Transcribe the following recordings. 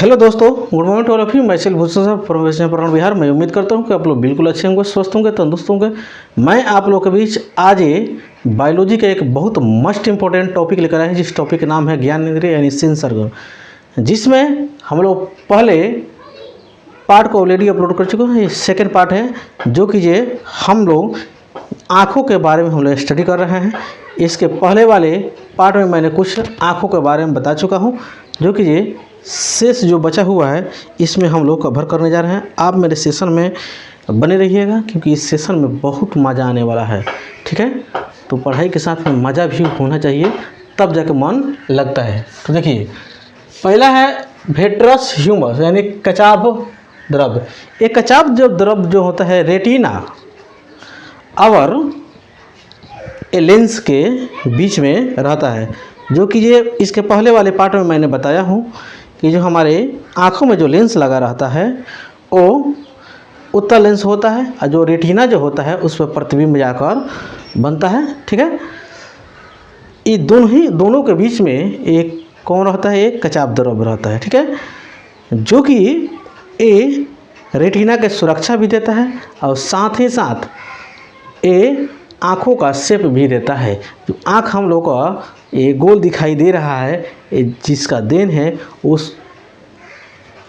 Hello दोस्तों, good morning to all of you. Myself Bhushan Sahab from waste पुराण बिहार। मैं उम्मीद करता हूँ कि आप लोग बिल्कुल अच्छे होंगे, स्वस्थ होंगे, तंदुरुस्त होंगे। मैं आप लोगों के बीच आज ये बायोलॉजी का एक बहुत मस्ट इंपॉर्टेंट टॉपिक लेकर आए हैं, जिस टॉपिक का नाम है ज्ञान इंद्रिय यानी सेंस ऑर्गन, जिसमें हम लोग पहले पार्ट को ऑलरेडी अपलोड कर चुके हैं। ये सेकेंड पार्ट है, जो कि ये हम लोग आँखों के बारे में हम लोग स्टडी कर रहे हैं। इसके पहले वाले पार्ट में मैंने कुछ आँखों के बारे में बता चुका हूँ, जो कि ये शेष जो बचा हुआ है इसमें हम लोग कवर करने जा रहे हैं। आप मेरे सेशन में बने रहिएगा, क्योंकि इस सेशन में बहुत मज़ा आने वाला है। ठीक है, तो पढ़ाई के साथ में मज़ा भी होना चाहिए, तब जाके मन लगता है। तो देखिए, पहला है विट्रस ह्यूमस यानी कचाभ द्रव्य। एक कचाभ जो द्रव्य जो होता है रेटिना और ए लेंस के बीच में रहता है, जो कि ये इसके पहले वाले पार्ट में मैंने बताया हूँ कि जो हमारे आँखों में जो लेंस लगा रहता है वो उत्तल लेंस होता है, और जो रेटिना जो होता है उस पर प्रतिबिंब जाकर बनता है। ठीक है, ये दोनों के बीच में एक कौन रहता है, एक कचाभ द्रव्य रहता है। ठीक है, जो कि ये रेटिना के सुरक्षा भी देता है और साथ ही साथ ये आँखों का शेप भी देता है। जो आँख हम लोग का ये गोल दिखाई दे रहा है, ये जिसका देन है, उस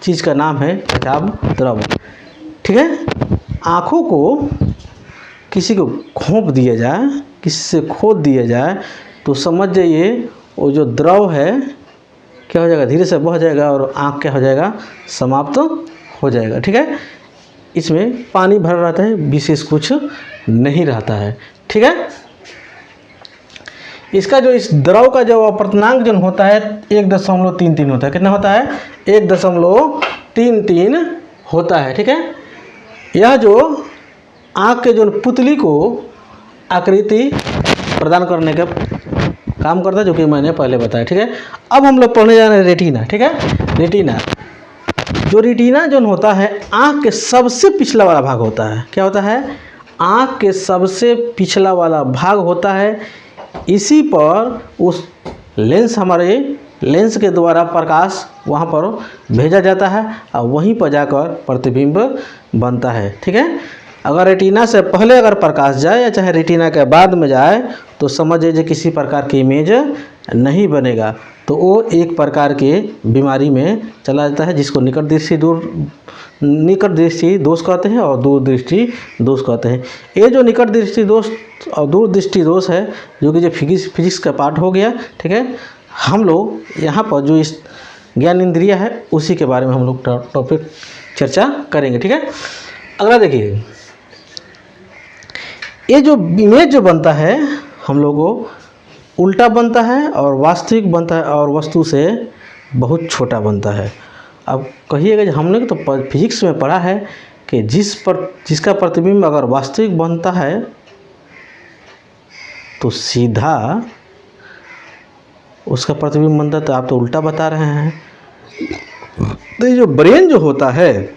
चीज़ का नाम है कचाभ द्रव्य। ठीक है, आँखों को किसी को खोप दिया जाए, किसी से खोद दिया जाए, तो समझ जाइए वो जो द्रव है क्या हो जाएगा, धीरे से बह जाएगा और आँख क्या हो जाएगा, समाप्त हो जाएगा। ठीक है, इसमें पानी भरा रहता है, विशेष कुछ नहीं रहता है। ठीक है, इसका जो इस द्रव का जो अपवर्तनांक जो होता है 1.33 होता है। कितना होता है, 1.33 होता है। ठीक है, यह जो आँख के जो पुतली को आकृति प्रदान करने का काम करता है, जो कि मैंने पहले बताया। ठीक है, अब हम लोग पढ़ने जा रहे हैं रेटिना। ठीक है, रेटिना जो होता है आँख के सबसे पिछला वाला भाग होता है। क्या होता है, आँख के सबसे पिछला वाला भाग होता है। इसी पर उस हमारे लेंस के द्वारा प्रकाश वहाँ पर भेजा जाता है और वहीं पर जाकर प्रतिबिंब बनता है। ठीक है, अगर रेटिना से पहले अगर प्रकाश जाए या चाहे रेटिना के बाद में जाए, तो समझ लीजिए किसी प्रकार की इमेज नहीं बनेगा, तो वो एक प्रकार के बीमारी में चला जाता है, जिसको निकट दृष्टि दोष कहते हैं और दूर दृष्टि दोष कहते हैं। ये जो निकट दृष्टि दोष और दूर दृष्टि दोष है, जो कि जो फिजिक्स का पार्ट हो गया। ठीक है, हम लोग यहाँ पर जो इस ज्ञान इंद्रिय है उसी के बारे में हम लोग टॉपिक चर्चा करेंगे। ठीक है, अगला देखिए, ये जो इमेज जो बनता है हम लोग को उल्टा बनता है और वास्तविक बनता है और वस्तु से बहुत छोटा बनता है। अब कहिएगा, हमने तो फिजिक्स में पढ़ा है कि जिसका प्रतिबिंब अगर वास्तविक बनता है तो सीधा उसका प्रतिबिंब बनता है, तो आप तो उल्टा बता रहे हैं। तो ये जो ब्रेन जो होता है,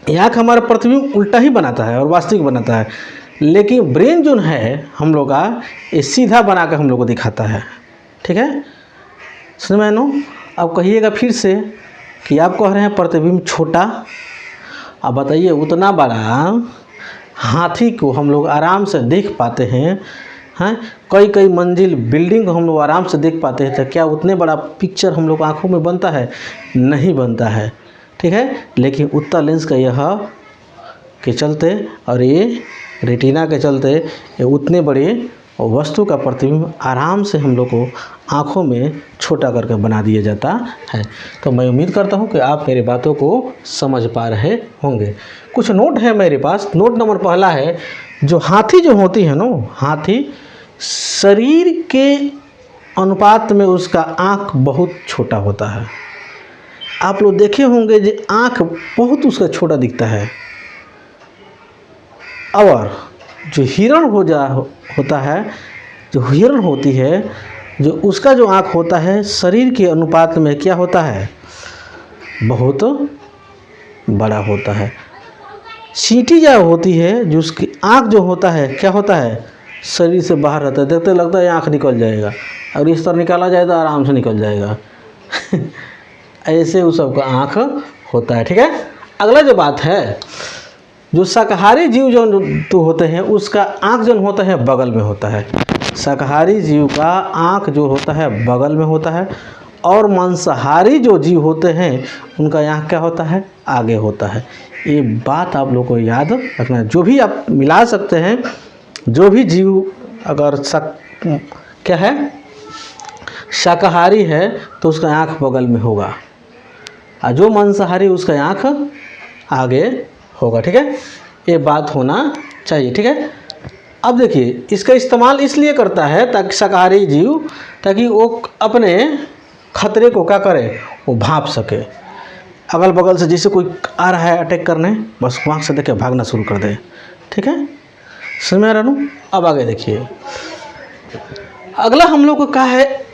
यहाँ का हमारा प्रतिबिंब उल्टा ही बनाता है और वास्तविक बनाता है, लेकिन ब्रेन जो है हम लोग का ये सीधा बना कर हम लोग को दिखाता है। ठीक है, समझ में नो। अब कहिएगा फिर से कि आप कह रहे हैं प्रतिबिंब छोटा। अब बताइए, उतना बड़ा हाथी को हम लोग आराम से देख पाते हैं, कई मंजिल बिल्डिंग को हम लोग आराम से देख पाते हैं, तो क्या उतने बड़ा पिक्चर हम लोग आँखों में बनता है? नहीं बनता है। ठीक है, लेकिन उत्तल लेंस का यह के चलते और ये रेटिना के चलते ये उतने बड़े वस्तु का प्रतिबिंब आराम से हम लोग को आँखों में छोटा करके बना दिया जाता है। तो मैं उम्मीद करता हूँ कि आप मेरी बातों को समझ पा रहे होंगे। कुछ नोट है मेरे पास। नोट नंबर पहला है, जो हाथी जो होती है ना, हाथी शरीर के अनुपात में उसका आँख बहुत छोटा होता है। आप लोग देखे होंगे जो आँख बहुत उसका छोटा दिखता है। और जो हिरण होता है, जो हिरण होती है, जो उसका जो आँख होता है शरीर के अनुपात में क्या होता है, बहुत बड़ा होता है। चींटी जो होती है, जो उसकी आँख जो होता है क्या होता है, शरीर से बाहर रहता है। देखते लगता है आँख निकल जाएगा, और इस तरह निकाला जाए तो आराम से निकल जाएगा। ऐसे उस सबका आँख होता है। ठीक है, अगला जो बात है, जो शाकाहारी जीव जो तो होते हैं उसका आँख जो होता है बगल में होता है। शाकाहारी जीव का आँख जो होता है बगल में होता है, और मांसाहारी जो जीव होते हैं उनका आँख क्या होता है, आगे होता है। ये बात आप लोग को याद रखना है। जो भी आप मिला सकते हैं, जो भी जीव अगर क्या है शाकाहारी है तो उसका आँख बगल में होगा, और जो मांसाहारी उसका आँख आगे होगा। ठीक है, ये बात होना चाहिए। ठीक है, अब देखिए इसका इस्तेमाल इसलिए करता है ताकि शाकाहारी जीव, ताकि वो अपने खतरे को क्या करे, वो भांप सके। अगल बगल से जैसे कोई आ रहा है अटैक करने, बस आँख से देखे भागना शुरू कर दे। ठीक है, समझ में आ रहा है। अब आगे देखिए, अगला हम लोग को क्या है,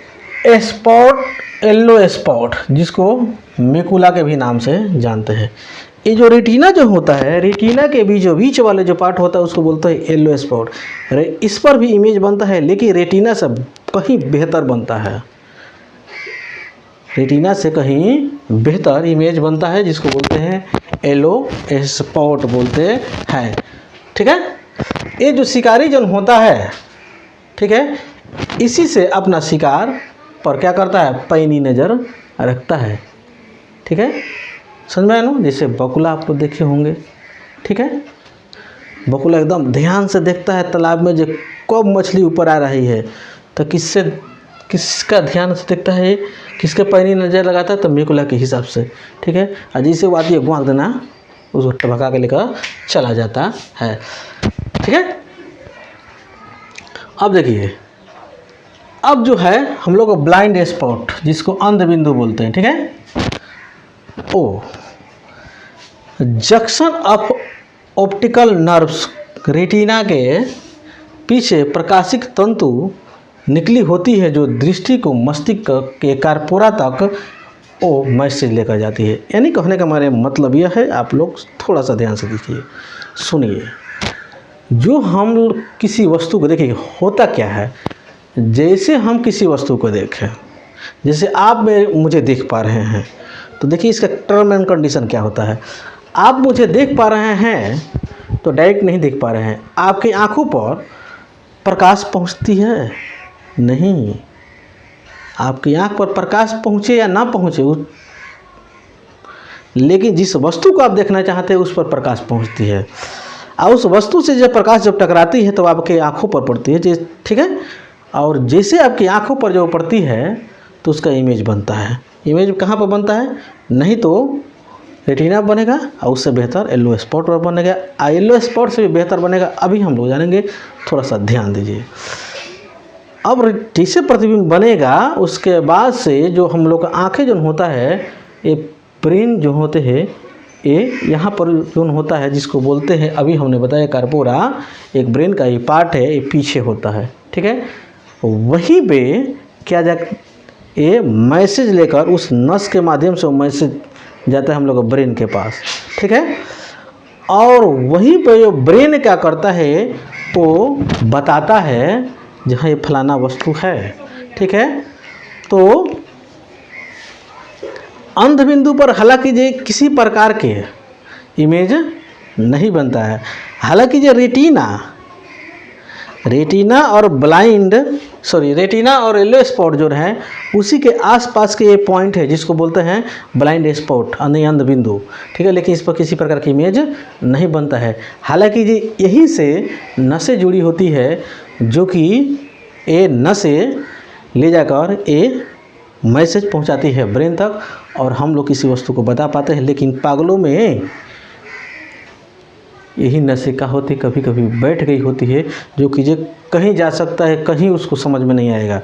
स्पॉट, येलो स्पॉट, जिसको मेकुला के भी नाम से जानते हैं। ये जो रेटिना जो होता है, रेटिना के बीच वाले जो पार्ट होता है उसको बोलते हैं येलो स्पॉट। इस पर भी इमेज बनता है, लेकिन रेटिना से कहीं बेहतर बनता है। रेटिना से कहीं बेहतर इमेज बनता है, जिसको बोलते हैं येलो स्पॉट बोलते हैं। ठीक है, ये जो शिकारी जन होता है, ठीक है, इसी से अपना शिकार पर क्या करता है, पैनी नज़र रखता है। ठीक है, समझ में आया ना। जैसे बकुला आप लोग देखे होंगे। ठीक है, बकुला एकदम ध्यान से देखता है तालाब में जो कब मछली ऊपर आ रही है, तो किसका ध्यान से देखता है, किसके पैनी नज़र लगाता है, तो मेकुला के हिसाब से। ठीक है, और जैसे वो आती है घुमा देना, उसको टपका के लेकर चला जाता है। ठीक है, अब देखिए, अब जो है हम लोग ब्लाइंड स्पॉट, जिसको अंध बिंदु बोलते हैं। ठीक है, ओ junction of optical nerves, retina के पीछे प्रकाशिक तंतु निकली होती है जो दृष्टि को मस्तिष्क के कारपोरा तक वो मैसेज लेकर जाती है। यानी कहने का हमारे मतलब यह है, आप लोग थोड़ा सा ध्यान से देखिए, सुनिए। जो हम किसी वस्तु को देखें, होता क्या है, जैसे हम किसी वस्तु को देखें, जैसे आप मुझे देख पा रहे हैं, तो देखिए इसका टर्म एंड कंडीशन क्या होता है। आप मुझे देख पा रहे हैं तो डायरेक्ट नहीं देख पा रहे हैं, आपकी आंखों पर प्रकाश पहुंचती है, नहीं। आपकी आंख पर प्रकाश पहुंचे या ना पहुंचे, लेकिन जिस वस्तु को आप देखना चाहते हैं उस पर प्रकाश पहुंचती है, और उस वस्तु से जब प्रकाश जब टकराती है तो आपके आंखों पर पड़ती है। ठीक है, और जैसे आपकी आंखों पर जो पड़ती है तो उसका इमेज बनता है। इमेज कहाँ पर बनता है, नहीं तो रेटिना बनेगा, और उससे बेहतर येलो स्पॉट पर बनेगा, येलो स्पॉट से भी बेहतर बनेगा। अभी हम लोग जानेंगे, थोड़ा सा ध्यान दीजिए। अब जैसे प्रतिबिंब बनेगा, उसके बाद से जो हम लोग का आँखें जो होता है, ये ब्रेन जो होते हैं, ये यहाँ पर जो होता है, जिसको बोलते हैं, अभी हमने बताया कारपोरा, एक ब्रेन का ये पार्ट है, ये पीछे होता है। ठीक है, वहीं पे क्या ये मैसेज लेकर उस नस के माध्यम से वो मैसेज जाता है हम लोग ब्रेन के पास। ठीक है, और वहीं पे जो ब्रेन क्या करता है, तो बताता है जहाँ ये फलाना वस्तु है। ठीक है, तो अंध बिंदु पर हालांकि ये किसी प्रकार के इमेज नहीं बनता है। हालांकि ये रेटिना और येलो स्पॉट जो है, उसी के आसपास के ये पॉइंट है जिसको बोलते हैं ब्लाइंड स्पॉट, अंध बिंदु। ठीक है, लेकिन इस पर किसी प्रकार की इमेज नहीं बनता है। हालांकि ये यहीं से नसें जुड़ी होती है, जो कि ये नसें ले जाकर ये मैसेज पहुंचाती है ब्रेन तक, और हम लोग किसी वस्तु को बता पाते हैं। लेकिन पागलों में यही नसें क्या होती, कभी कभी बैठ गई होती है, जो कि जो कहीं जा सकता है, कहीं उसको समझ में नहीं आएगा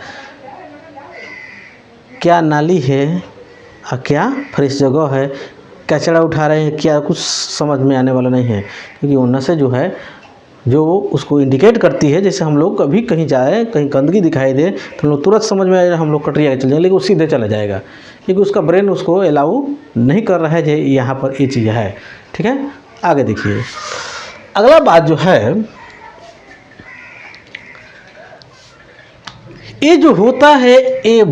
क्या नाली है और क्या फ्रेश जगह है, कचरा उठा रहे हैं, क्या कुछ समझ में आने वाला नहीं है। क्योंकि वो नसें जो है, जो उसको इंडिकेट करती है, जैसे हम लोग कभी कहीं जाए, कहीं गंदगी दिखाई दे तो हम लोग तुरंत समझ में आएगा, हम लोग कटरिया चल जाएंगे, लेकिन वो सीधे चला जाएगा, क्योंकि उसका ब्रेन उसको अलाउ नहीं कर रहा है जो यहाँ पर ये चीज़ है। ठीक है, आगे देखिए, अगला बात जो है, ये जो होता है, ये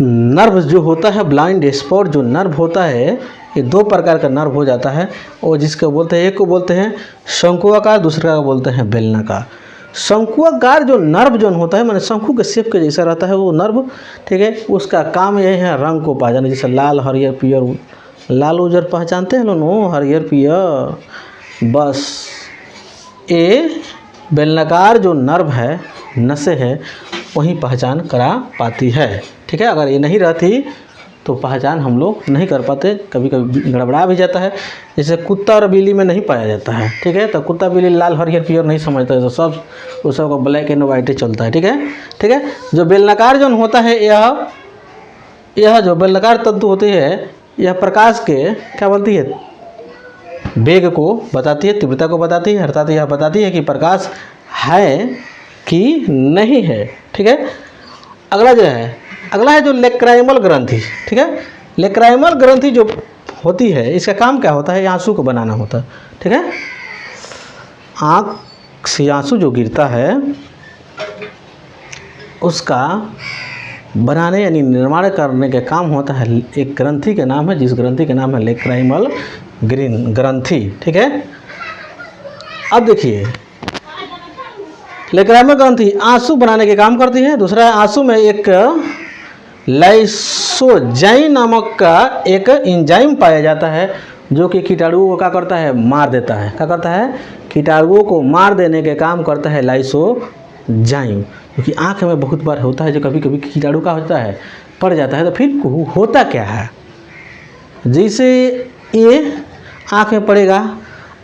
नर्व जो होता है, ब्लाइंड स्पॉट जो नर्व होता है, ये दो प्रकार का नर्व हो जाता है, और जिसको बोलते हैं, एक को बोलते हैं शंकुआकार, दूसरा को बोलते हैं बेलनाकार। शंकुआकार जो नर्व जो होता है, माने शंकु के शेप के जैसा रहता है वो नर्व, ठीक है। उसका काम यही है रंग को पहचानना, जैसे लाल, हरियर, पीयर, लाल उजर पहचानते हैं लोग, हरियर पीयर, बस ये बेलनाकार जो नर्व है, नसें है, वही पहचान करा पाती है, ठीक है। अगर ये नहीं रहती तो पहचान हम लोग नहीं कर पाते, कभी कभी गड़बड़ा भी जाता है। जैसे कुत्ता और बिल्ली में नहीं पाया जाता है, ठीक है। तो कुत्ता बिल्ली लाल हरियर पीयर नहीं समझता है, तो सब उस सबको ब्लैक एंड वाइट चलता है, ठीक है, ठीक है। जो बेलनाकार जो होता है, यह जो बेलनाकार तंतु होती है, यह प्रकाश के क्या बोलती है, वेग को बताती है, तीव्रता को बताती है, अर्थात यह बताती है कि प्रकाश है कि नहीं है, ठीक है। अगला है जो लेक्राइमल ग्रंथि, ठीक है। लेक्राइमल ग्रंथि जो होती है, इसका काम क्या होता है, आंसू को बनाना होता है, ठीक है। आँख से आंसू जो गिरता है उसका बनाने यानी निर्माण करने का काम होता है, एक ग्रंथि का नाम है, जिस ग्रंथि का नाम है लेक्राइमल ग्रंथि, ठीक है। अब देखिए, लेक्राइमल ग्रंथि आंसू बनाने के काम करती है। दूसरा है, आंसू में एक लाइसोजाइम नामक का एक एंजाइम पाया जाता है, जो कि कीटाणुओं को क्या करता है, मार देता है। क्या करता है, कीटाणुओं को मार देने के काम करता है लाइसोजाइम, क्योंकि आँख में बहुत बार होता है, जो कभी कभी कीटाणु का होता है, पड़ जाता है, तो फिर होता क्या है, जैसे ये आँख में पड़ेगा,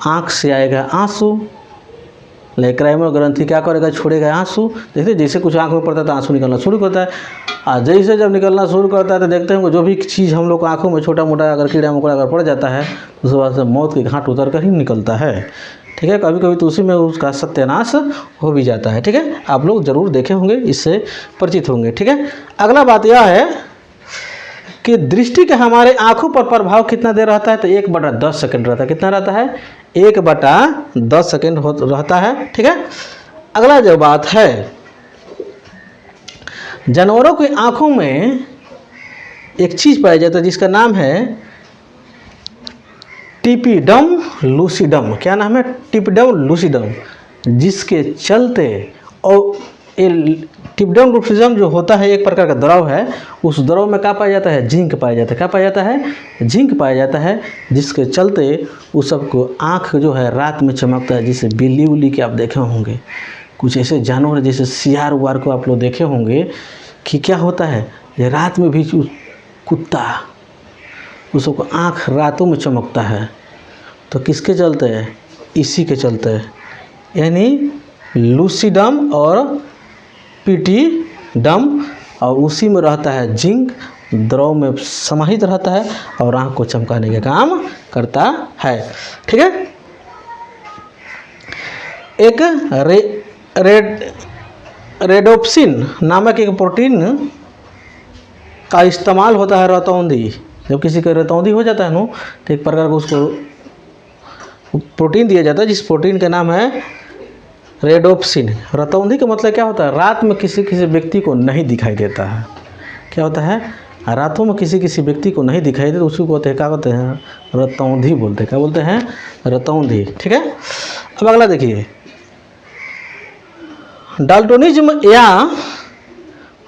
आँख से आएगा आंसू, लेक्राइमल ग्रंथि क्या करेगा, छोड़ेगा आंसू। जैसे कुछ आँख में पड़ता है तो आंसू निकलना शुरू करता है, और जैसे जब निकलना शुरू करता है तो देखते हैं जो भी चीज़ हम लोग को आँखों में छोटा मोटा अगर कीड़ा मकोड़ा अगर पड़ जाता है, उसके बाद से मौत के घाट उतर कर ही निकलता है, ठीक है। कभी कभी तो उसी में उसका सत्यानाश हो भी जाता है, ठीक है। आप लोग जरूर देखे होंगे, इससे परिचित होंगे, ठीक है। अगला बात यह है कि दृष्टि के हमारे आँखों पर प्रभाव कितना देर रहता है, तो 1/10 सेकंड रहता है। कितना रहता है, 1/10 सेकंड रहता है, ठीक है। अगला जो बात है, जानवरों की आँखों में एक चीज़ पाया जाता है जिसका नाम है टिपिडम लूसिडम। क्या नाम है, टिपिडम लूसिडम, जिसके चलते, और टिपिडम लूसिडम जो होता है एक प्रकार का द्रव है, उस द्रव में क्या पाया जाता है, जिंक पाया जाता है। क्या पाया जाता है, जिंक पाया जाता है, जिसके चलते उस सबको आँख जो है रात में चमकता है। जैसे बिल्ली उल्ली के आप देखे होंगे, कुछ ऐसे जानवर जैसे सियार उवार को आप लोग देखे होंगे कि क्या होता है, ये रात में भी कुत्ता उसको आँख रातों में चमकता है, तो किसके चलते है, इसी के चलते है, यानी लूसिडम और पिटीडम, और उसी में रहता है जिंक, द्रव में समाहित रहता है और आँख को चमकाने का काम करता है, ठीक है। एक रेडोप्सिन नामक एक प्रोटीन का इस्तेमाल होता है रतौंधी। जब किसी का रतौंधी हो जाता है ना, तो एक प्रकार का उसको प्रोटीन दिया जाता है, जिस प्रोटीन का नाम है रेडोप्सिन। रतौंधी का मतलब क्या होता है, रात में किसी व्यक्ति को नहीं दिखाई देता है। क्या होता है, रातों में किसी व्यक्ति को नहीं दिखाई देता, उसी को होते हैं, क्या कहते हैं, रतौंधी बोलते हैं। क्या बोलते हैं, रतौंधी, ठीक है। अब अगला देखिए, डाल्टोनिज्म या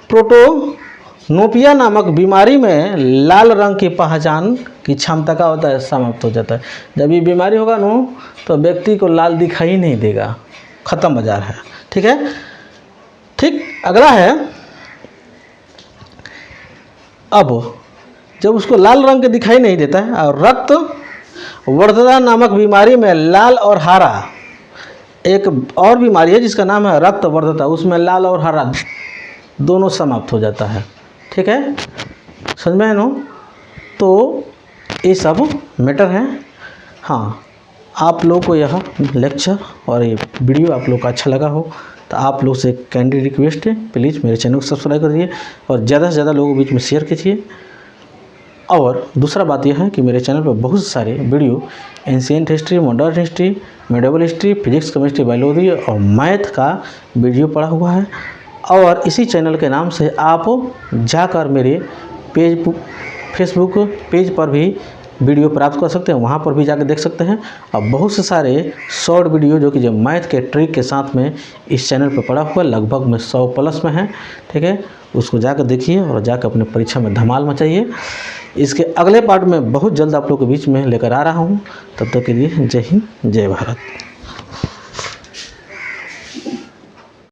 प्रोटोनोपिया नामक बीमारी में लाल रंग की पहचान की क्षमता का होता है, समाप्त हो जाता है। जब ये बीमारी होगा ना, तो व्यक्ति को लाल दिखाई नहीं देगा, खत्म बाजार है, ठीक है। ठीक, अगला है, अब जब उसको लाल रंग के दिखाई नहीं देता है, और रक्त वर्धता नामक बीमारी में लाल और हरा, एक और बीमारी है जिसका नाम है रक्त वर्धता, उसमें लाल और हरा दोनों समाप्त हो जाता है, ठीक है, समझ में है ना। तो ये सब मैटर है। हाँ, आप लोग को यह लेक्चर और ये वीडियो आप लोग को अच्छा लगा हो तो आप लोग से काइंडली रिक्वेस्ट है, प्लीज़ मेरे चैनल को सब्सक्राइब करिए और ज़्यादा से ज़्यादा लोगों के बीच में शेयर कीजिए। और दूसरा बात यह है कि मेरे चैनल पर बहुत सारे video ancient history, modern history, medieval history, physics, chemistry, biology और मैथ का वीडियो पड़ा हुआ है। और इसी चैनल के नाम से आप जाकर मेरे फेसबुक पेज पर भी वीडियो प्राप्त कर सकते हैं, वहाँ पर भी जाकर देख सकते हैं। और बहुत से सारे शॉर्ट वीडियो जो कि जो मैथ के ट्रिक के साथ में इस चैनल पर पड़ा हुआ लगभग में 100 प्लस में है, ठीक है। उसको जाकर देखिए और जाकर अपने परीक्षा में धमाल मचाइए। इसके अगले पार्ट में बहुत जल्द आप लोग के बीच में लेकर आ रहा हूँ। तब तक के लिए जय हिंद, जय भारत।